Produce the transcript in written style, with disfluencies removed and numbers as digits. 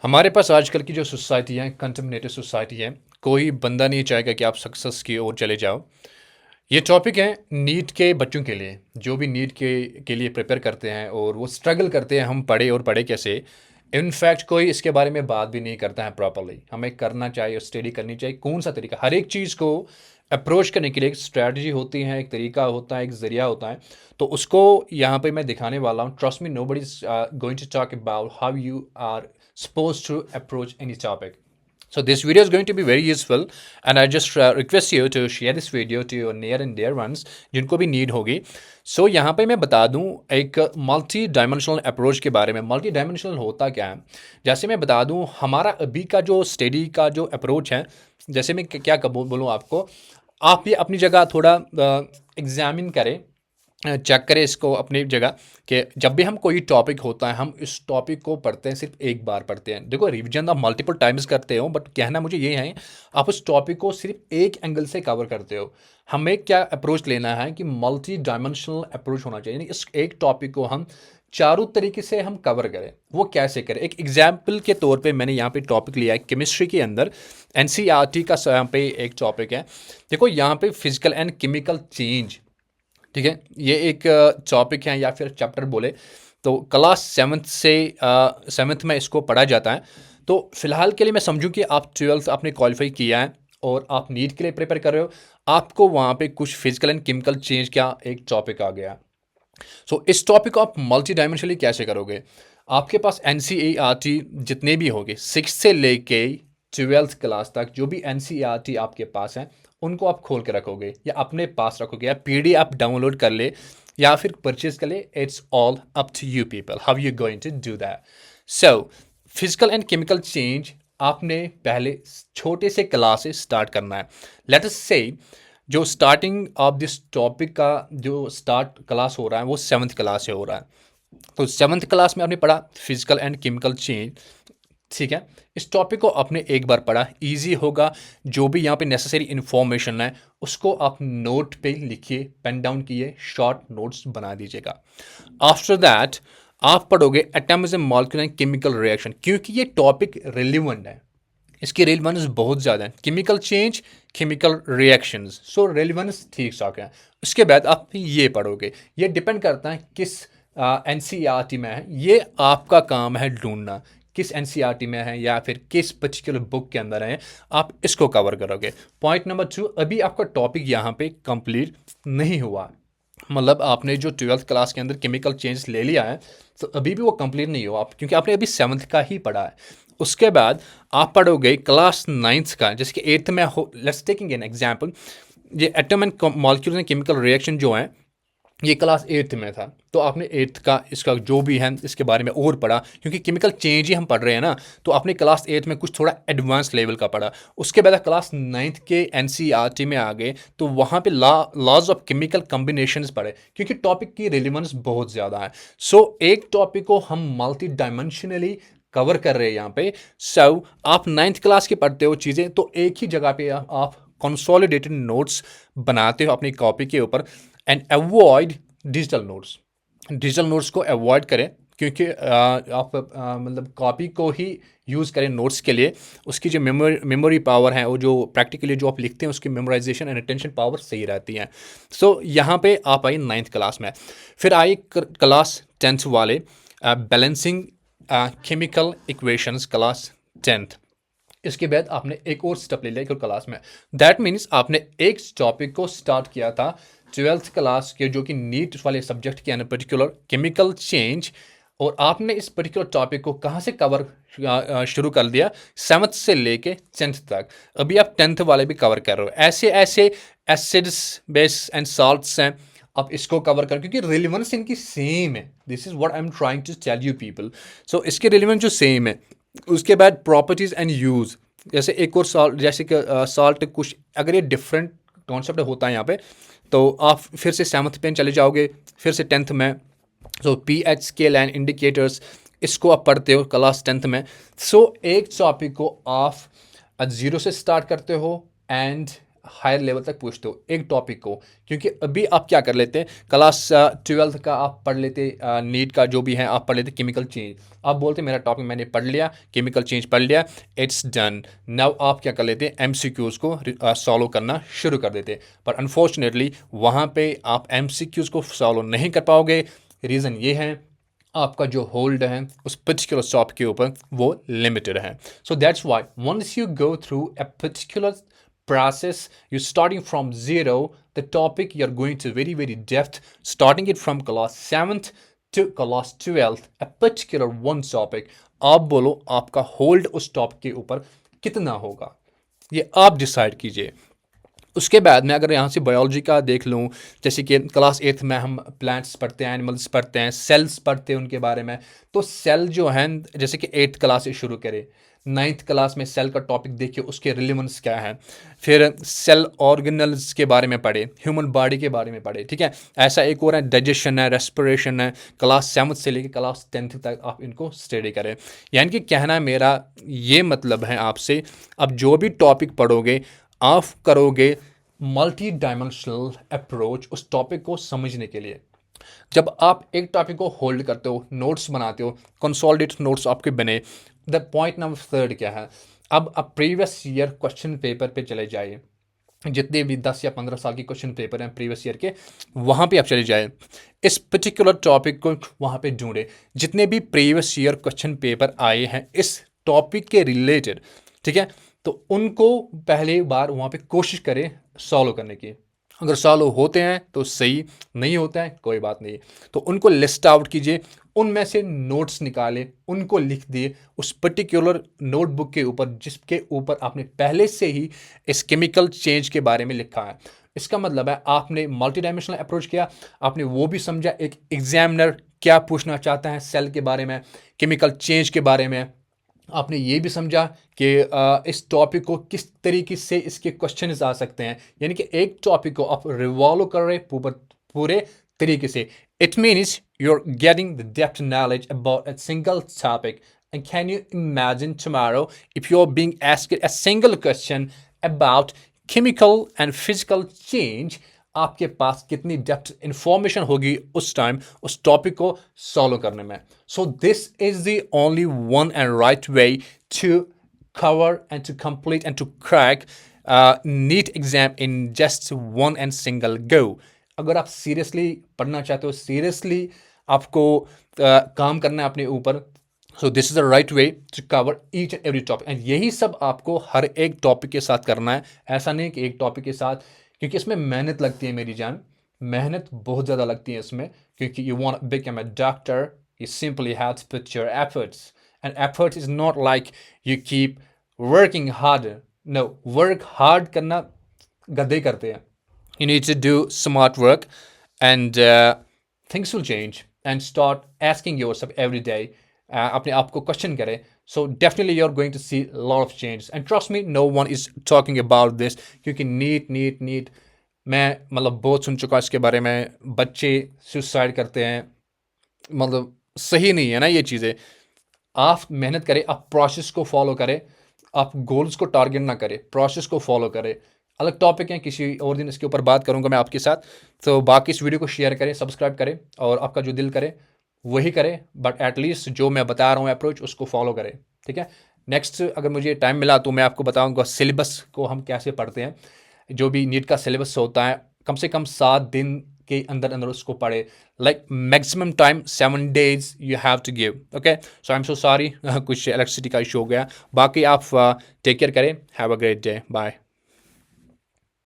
हमारे पास आजकल की जो सोसाइटी है कंटेम्परेटिव सोसाइटी है। कोई बंदा नहीं चाहेगा कि आप सक्सेस की ओर चले जाओ। ये टॉपिक है नीट के बच्चों के लिए, जो भी नीट के लिए प्रिपेयर करते हैं और वो स्ट्रगल करते हैं हम पढ़े और पढ़े कैसे। इनफैक्ट कोई इसके बारे में बात भी नहीं करता है प्रॉपरली। हमें करना चाहिए, स्टडी करनी चाहिए, कौन सा तरीका। हर एक चीज़ को अप्रोच करने के लिए एक स्ट्रैटेजी होती है, एक तरीका होता है, एक ज़रिया होता है। तो उसको यहाँ पे मैं दिखाने वाला हूँ। Trust me, nobody is going to talk about how you are supposed to approach any topic. So this video is going to be very useful, and I just request you to share this video to your near and dear ones जिनको भी need होगी। सो यहाँ पे मैं बता दूँ एक multi dimensional approach के बारे में। मल्टी डायमेंशनल होता क्या है, जैसे मैं बता दूँ हमारा अभी का जो स्टडी का जो अप्रोच है, जैसे मैं क्या बोलूँ आपको, आप ये अपनी जगह थोड़ा एग्जामिन करें, चेक करें इसको अपनी जगह कि जब भी हम कोई टॉपिक होता है हम इस टॉपिक को पढ़ते हैं, सिर्फ एक बार पढ़ते हैं। देखो, रिवीजन आप मल्टीपल टाइम्स करते हो, बट कहना मुझे ये है आप उस टॉपिक को सिर्फ एक एंगल से कवर करते हो। हमें क्या अप्रोच लेना है कि मल्टी डायमेंशनल अप्रोच होना चाहिए, यानी इस एक टॉपिक को हम चारों तरीके से हम कवर करें। वो कैसे करें, एक एग्जाम्पल के तौर पे मैंने यहाँ पे टॉपिक लिया है केमिस्ट्री के अंदर। एनसीईआरटी का यहाँ पे एक टॉपिक है। देखो यहाँ पे फिजिकल एंड केमिकल चेंज, ठीक है, ये एक टॉपिक है या फिर चैप्टर बोले तो क्लास सेवन्थ में इसको पढ़ा जाता है। तो फिलहाल के लिए मैं समझूं कि आप ट्वेल्थ आपने क्वालिफाई किया है और आप नीट के लिए प्रिपेयर कर रहे हो, आपको वहाँ पे कुछ फिजिकल एंड केमिकल चेंज का एक टॉपिक आ गया। सो इस टॉपिक को आप मल्टी डायमेंशनली कैसे करोगे। आपके पास एनसीईआरटी जितने भी होंगे 6 से लेके 12th क्लास तक, जो भी एनसीईआरटी आपके पास हैं उनको आप खोल के रखोगे या अपने पास रखोगे या पीडीएफ आप डाउनलोड कर ले या फिर परचेज कर ले। It's all up to you people how you going to do that. So physical and chemical change आपने पहले छोटे से क्लास से स्टार्ट करना है। लेट अस से जो स्टार्टिंग ऑफ दिस टॉपिक का जो स्टार्ट क्लास हो रहा है वो 7th क्लास से हो रहा है। तो 7th क्लास में आपने पढ़ा फिजिकल एंड केमिकल चेंज, ठीक है। इस टॉपिक को आपने एक बार पढ़ा, इजी होगा। जो भी यहाँ पे नेसेसरी इन्फॉर्मेशन है उसको आप नोट पे लिखिए, पेन डाउन किए, शॉर्ट नोट्स बना दीजिएगा। आफ्टर दैट आप पढ़ोगे atoms and molecule and chemical reaction, क्योंकि ये टॉपिक रिलेवेंट है, इसकी रेलिवेंस बहुत ज़्यादा है। केमिकल चेंज, केमिकल रिएक्शंस, सो रेलिवेंस ठीक ठाक है। उसके बाद आप ये पढ़ोगे। ये डिपेंड करता है किस एनसीईआरटी में है, ये आपका काम है ढूंढना किस एनसीईआरटी में है या फिर किस पर्टिकुलर बुक के अंदर है, आप इसको कवर करोगे। पॉइंट नंबर 2, अभी आपका टॉपिक यहाँ पे कंप्लीट नहीं हुआ, मतलब आपने जो 12th क्लास के अंदर केमिकल चेंज ले लिया है तो अभी भी वो कंप्लीट नहीं हुआ, क्योंकि आपने अभी 7th का ही पढ़ा है। उसके बाद आप पढ़ोगे क्लास 9th का, जैसे कि 8th में हो। लेट्स टेकिंग एन एग्जांपल, ये atom and molecule and chemical reaction जो है ये क्लास 8th में था, तो आपने 8th का इसका जो भी है इसके बारे में और पढ़ा, क्योंकि केमिकल चेंज ही हम पढ़ रहे हैं ना, तो आपने क्लास 8th में कुछ थोड़ा एडवांस लेवल का पढ़ा। उसके बाद क्लास 9th के एनसीईआरटी में आ गए तो वहाँ पे लॉज ऑफ केमिकल कॉम्बिनेशंस पढ़े, क्योंकि टॉपिक की रिलेवेंस बहुत ज़्यादा है। सो एक टॉपिक को हम मल्टी डायमेंशनली कवर कर रहे हैं यहाँ पे। सो आप 9th क्लास की पढ़ते हो चीज़ें तो एक ही जगह पे आप कंसोलिडेटेड नोट्स बनाते हो अपनी कॉपी के ऊपर, and avoid digital notes. Digital notes को अवॉइड करें, क्योंकि आप मतलब कॉपी को ही यूज़ करें नोट्स के लिए। उसकी जो मेमोरी पावर है और जो प्रैक्टिकली जो आप लिखते हैं उसकी मेमोराइजेशन एंड अटेंशन पावर सही रहती है। सो यहाँ पे आप आइए 9th क्लास में। फिर आइए क्लास 10th वाले, balancing chemical equations, class 10th। इसके बाद आपने एक और स्टेप ले लिया एक और क्लास में। दैट मीन्स आपने एक टॉपिक को स्टार्ट किया था 12th क्लास के, जो कि नीट वाले सब्जेक्ट के अंदर पर्टिकुलर केमिकल चेंज, और आपने इस पर्टिकुलर टॉपिक को कहाँ से कवर शुरू कर दिया, 7th से लेके 10th तक। अभी आप 10th वाले भी कवर कर रहे हो। ऐसे ऐसे एसिड्स, बेस एंड साल्ट्स हैं, आप इसको कवर करो, क्योंकि रिलेवेंस इनकी सेम है। This is what I am trying to tell you people. So इसके रिलेवेंस जो सेम है। उसके बाद प्रॉपर्टीज़ एंड यूज़, जैसे एक और साल्ट, जैसे कि साल्ट कुछ अगर ये डिफरेंट कॉन्सेप्ट होता है यहाँ पे, तो आप फिर से 7th पे चले जाओगे, फिर से 10th में। सो पीएच स्केल एंड इंडिकेटर्स, इसको आप पढ़ते हो क्लास 10th में। सो एक टॉपिक को आप 0 से स्टार्ट करते हो एंड हायर लेवल तक पूछते हो एक टॉपिक को, क्योंकि अभी आप क्या कर लेते हैं, क्लास 12th का आप पढ़ लेते, नीट का जो भी है आप पढ़ लेते केमिकल चेंज। आप बोलते मेरा टॉपिक मैंने पढ़ लिया, केमिकल चेंज पढ़ लिया, इट्स डन। नाउ आप क्या कर लेते हैं, एमसीक्यूज़ को सॉल्व करना शुरू कर देते हैं। पर अनफॉर्चुनेटली वहाँ पे आप एमसीक्यूज़ को सॉल्व नहीं कर पाओगे। रीज़न ये है आपका जो होल्ड है उस पर्टिकुलर टॉपिक के ऊपर वो लिमिटेड है। So that's why once you go through a particular process, you're starting from zero, the topic you're going to very depth, starting it from class 7th to class 12th, a particular one topic। आप बोलो आपका hold उस topic के ऊपर कितना होगा, ये आप डिसाइड कीजिए। उसके बाद में अगर यहाँ से बायोलॉजी का देख लूँ, जैसे कि क्लास 8th में हम प्लांट्स पढ़ते हैं, एनिमल्स पढ़ते हैं, सेल्स पढ़ते हैं उनके बारे में। तो सेल जो है, जैसे कि 8th क्लास से शुरू करें, 9th क्लास में सेल का टॉपिक देखिए, उसके रिलेवेंस क्या है। फिर सेल ऑर्गेनल्स के बारे में पढ़े, ह्यूमन बॉडी के बारे में पढ़े, ठीक है। ऐसा एक और है डाइजेशन है, रेस्पिरेशन है, क्लास 7th से लेकर क्लास 10th तक आप इनको स्टडी करें। यानी कि कहना मेरा ये मतलब है आपसे, अब जो भी टॉपिक पढ़ोगे आप करोगे मल्टी डायमेंशनल अप्रोच उस टॉपिक को समझने के लिए। जब आप एक टॉपिक को होल्ड करते हो, नोट्स बनाते हो, कंसोलिडेटेड नोट्स आपके बने, द पॉइंट नंबर 3 क्या है, अब आप प्रीवियस ईयर क्वेश्चन पेपर पे चले जाइए। जितने भी 10 या 15 साल के क्वेश्चन पेपर हैं प्रीवियस ईयर के, वहाँ पे आप चले जाए, इस पर्टिकुलर टॉपिक को वहाँ पे ढूंढे। जितने भी प्रीवियस ईयर क्वेश्चन पेपर आए हैं इस टॉपिक के रिलेटेड, ठीक है, तो उनको पहले बार वहाँ पे कोशिश करें सॉल्व करने की। अगर सॉल्व होते हैं तो सही, नहीं होता है कोई बात नहीं, तो उनको लिस्ट आउट कीजिए, उनमें से नोट्स निकाले, उनको लिख दिए उस पर्टिकुलर नोटबुक के ऊपर जिसके ऊपर आपने पहले से ही इस केमिकल चेंज के बारे में लिखा है। इसका मतलब है आपने मल्टी डायमेंशनल अप्रोच किया, आपने वो भी समझा एक एग्जामिनर क्या पूछना चाहता है सेल के बारे में, केमिकल चेंज के बारे में। आपने ये भी समझा कि इस टॉपिक को किस तरीके से इसके क्वेश्चन आ सकते हैं, यानी कि एक टॉपिक को आप रिवॉल्व कर रहे पूरे तरीके से। It means you are getting the depth knowledge about a single topic. And can you imagine tomorrow if you are being asked a single question about chemical and physical change, आपके पास कितनी depth information होगी उस time उस topic को solve करने में। So this is the only one and right way to cover and to complete and to crack NEET exam in just one and single go. अगर आप सीरियसली पढ़ना चाहते हो, सीरियसली आपको काम करना है अपने ऊपर, so this is the right way to cover each and every topic. And यही सब आपको हर एक टॉपिक के साथ करना है, ऐसा नहीं कि एक टॉपिक के साथ, क्योंकि इसमें मेहनत लगती है मेरी जान, मेहनत बहुत ज़्यादा लगती है इसमें, क्योंकि you want become a doctor, you simply have to put your efforts, and effort is not like you keep working harder. No, work hard करना गधे करते हैं। You need to do smart work, and things will change, and start asking yourself every day, अपने आप को question करें। So definitely you're going to see a lot of changes, and trust me, no one is talking about this, क्योंकि NEET मैं मतलब बहुत सुन चुका इसके बारे में। बच्चे सुसाइड करते हैं, मतलब सही नहीं है ना ये चीज़ें। आप मेहनत करें, आप प्रोसेस को फॉलो करें, आप गोल्स को टारगेट ना करें, प्रोसेस को फॉलो करें। अलग टॉपिक है, किसी और दिन इसके ऊपर बात करूंगा मैं आपके साथ। तो बाकी इस वीडियो को शेयर करें, सब्सक्राइब करें, और आपका जो दिल करे वही करें, बट एटलीस्ट जो मैं बता रहा हूँ अप्रोच उसको फॉलो करें, ठीक है। नेक्स्ट अगर मुझे टाइम मिला तो मैं आपको बताऊँगा सिलेबस को हम कैसे पढ़ते हैं। जो भी नीट का सिलेबस होता है कम से कम 7 दिन के अंदर अंदर उसको पढ़े, like maximum time 7 days you have to give. Okay, so I am so sorry कुछ इलेक्ट्रिसिटी का इशू हो गया। बाकी आप टेक केयर करें, have a great day, bye.